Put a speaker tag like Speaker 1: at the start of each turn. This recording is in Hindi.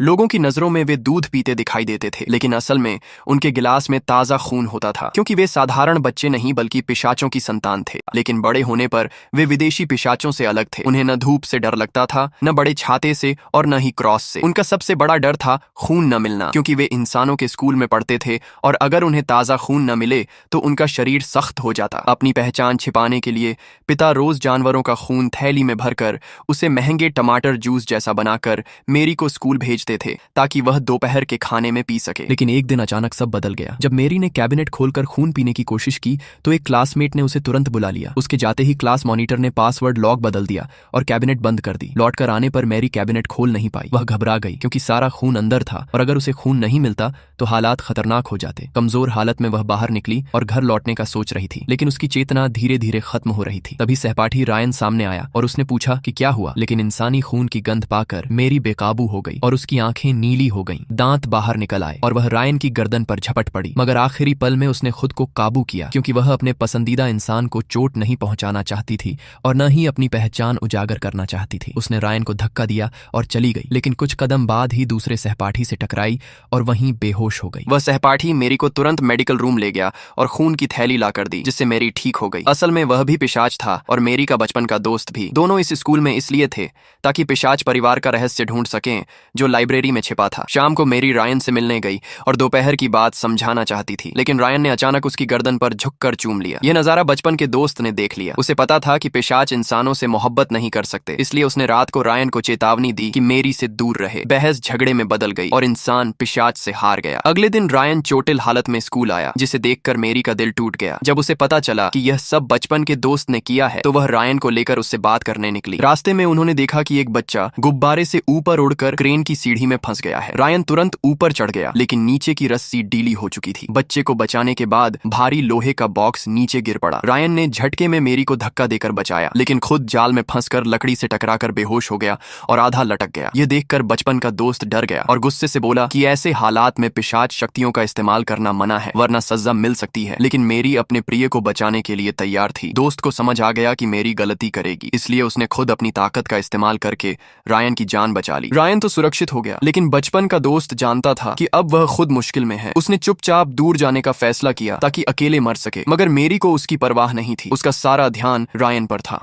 Speaker 1: लोगों की नजरों में वे दूध पीते दिखाई देते थे, लेकिन असल में उनके गिलास में ताजा खून होता था, क्योंकि वे साधारण बच्चे नहीं बल्कि पिशाचों की संतान थे। लेकिन बड़े होने पर वे विदेशी पिशाचों से अलग थे। उन्हें न धूप से डर लगता था, न बड़े छाते से और न ही क्रॉस से। उनका सबसे बड़ा डर था खून न मिलना, क्योंकि वे इंसानों के स्कूल में पढ़ते थे और अगर उन्हें ताजा खून न मिले तो उनका शरीर सख्त हो जाता। अपनी पहचान छिपाने के लिए पिता रोज जानवरों का खून थैली में भरकर उसे महंगे टमाटर जूस जैसा बनाकर मेरी को स्कूल भेजते थे ताकि वह दोपहर के खाने में पी सके। लेकिन एक दिन अचानक सब बदल गया। जब मेरी ने कैबिनेट खोलकर खून पीने की कोशिश की तो एक क्लासमेट ने उसे तुरंत बुला लिया। उसके जाते ही क्लास मॉनिटर ने पासवर्ड लॉक बदल दिया और कैबिनेट बंद कर दी। लौट कर आने पर मेरी कैबिनेट खोल नहीं पाई। वह घबरा गई क्योंकि सारा खून अंदर था और अगर उसे खून नहीं मिलता तो हालात खतरनाक हो जाते। कमजोर हालत में वह बाहर निकली और घर लौटने का सोच रही थी, लेकिन उसकी चेतना धीरे धीरे खत्म हो रही थी। तभी सहपाठी रायन सामने आया और उसने पूछा कि क्या हुआ, लेकिन इंसानी खून की गंध पाकर मेरी बेकाबू हो गई और उसकी आंखें नीली हो गईं, दांत बाहर निकल आए और वह रायन की गर्दन पर झपट पड़ी। मगर आखिरी पल में उसने खुद को काबू किया, क्योंकि वह अपने पसंदीदा इंसान को चोट नहीं पहुंचाना चाहती थी और न ही अपनी पहचान उजागर करना चाहती थी। उसने रायन को धक्का दिया और चली गई, लेकिन कुछ कदम बाद ही दूसरे सहपाठी से टकराई और वहीं बेहोश हो गई। वह सहपाठी मेरी को तुरंत मेडिकल रूम ले गया और खून की थैली लाकर दी, जिससे मेरी ठीक हो गई। असल में वह भी पिशाच था और मेरी का बचपन का दोस्त भी। दोनों इस स्कूल में इसलिए थे ताकि पिशाच परिवार का रहस्य ढूंढ सकें जो लाइब्रेरी में छिपा था। शाम को मेरी रायन से मिलने गई और दोपहर की बात समझाना चाहती थी, लेकिन रायन ने अचानक उसकी गर्दन पर झुककर चूम लिया। यह नजारा बचपन के दोस्त ने देख लिया। उसे पता था कि पिशाच इंसानों से मोहब्बत नहीं कर सकते, इसलिए उसने रात को रायन को चेतावनी दी कि मेरी से दूर रहे। बहस झगड़े में बदल गई और इंसान पिशाच से हार गया। अगले दिन रायन चोटिल हालत में स्कूल आया, जिसे देखकर मेरी का दिल टूट गया। जब उसे पता चला कि यह सब बचपन के दोस्त ने किया है तो वह रायन को लेकर उससे बात करने निकली। रास्ते में उन्होंने देखा कि एक बच्चा गुब्बारे से ऊपर उड़कर क्रेन की सीढ़ी में फंस गया है। रायन तुरंत ऊपर चढ़ गया, लेकिन नीचे की रस्सी ढीली हो चुकी थी। बच्चे को बचाने के बाद भारी लोहे का बॉक्स नीचे गिर पड़ा। रायन ने झटके में मेरी को धक्का देकर बचाया, लेकिन खुद जाल में फंसकर लकड़ी से टकराकर बेहोश हो गया और आधा लटक गया। यह देखकर बचपन का दोस्त डर गया और गुस्से से बोला कि ऐसे हालात में पिशाच शक्तियों का इस्तेमाल करना मना है, वरना सजा मिल सकती है। लेकिन मेरी अपने प्रिय को बचाने के लिए तैयार थी। दोस्त को समझ आ गया कि मेरी गलती करेगी, इसलिए उसने खुद अपनी ताकत का इस्तेमाल करके रायन की जान बचा ली। रायन तो सुरक्षित हो गया, लेकिन बचपन का दोस्त जानता था कि अब वह खुद मुश्किल में है। उसने चुपचाप दूर जाने का फैसला किया ताकि अकेले मर सके, मगर मेरी को उसकी परवाह नहीं थी। उसका सारा ध्यान रायन पर था।